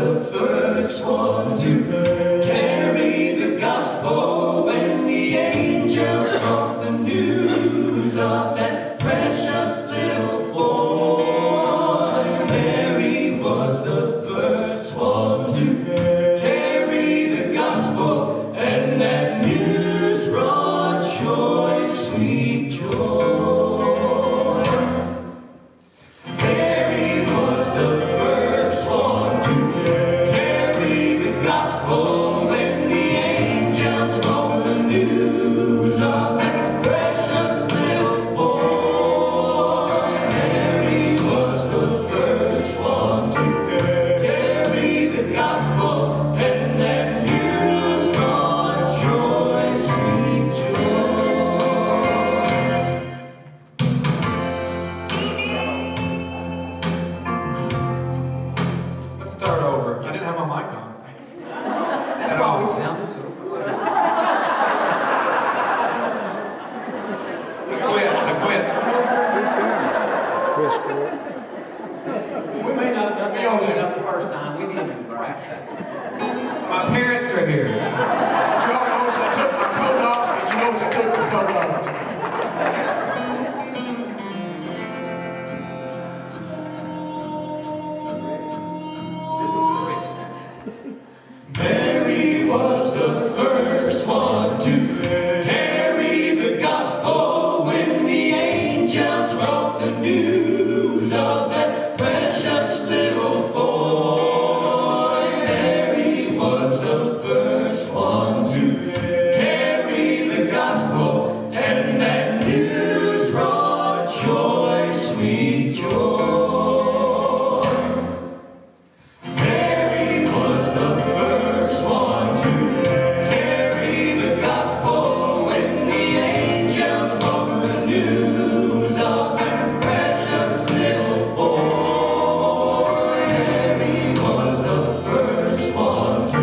the first one to carry the gospel when the angels brought the news of that precious little boy. Mary was the first one to carry the gospel, and that news brought joy, sweet joy. Mary was the first one to carry the gospel when the angels brought the news of that precious little boy. Mary was the first one to carry the gospel, and that news brought joy, sweet joy. Let's start over. I didn't have my mic on. That's why we sounded so good. I quit. We may not have done that good enough the first time. We needed to practice that. My parents are here. Did you all notice I took my coat off? Did you notice I took the coat off? Mary was the first one to carry the gospel when the angels brought the news of that precious little boy. Mary was the first one to carry the gospel, and that news brought joy, sweet joy. Mary was the first one to carry the gospel when the angels brought the news of that precious little boy. Mary was the first one to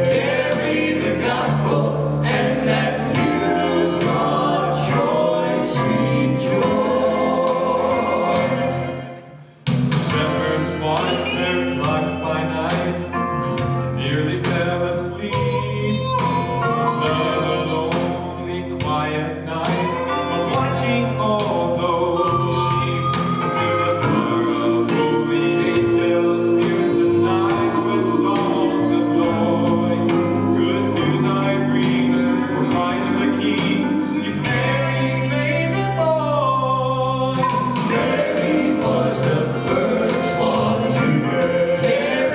carry the gospel, and that news brought joy, sweet joy. Shepherds watched their flocks by night, nearly fell asleep. Another lonely, quiet night, but watching all those sheep until the choir of holy angels pierced the night with songs of joy. Good news I bring, for Christ the King, He's Mary's baby boy. Mary was the first one to carry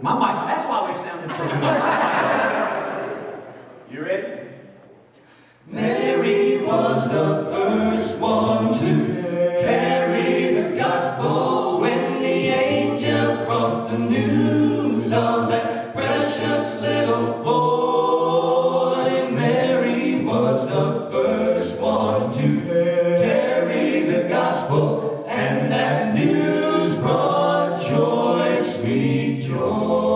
My mic, that's why we sounded so good. You ready? Mary was the first one to carry the gospel when the angels brought the news of that precious little boy. Mary was the first one to carry the gospel, and that news brought joy, sweet joy.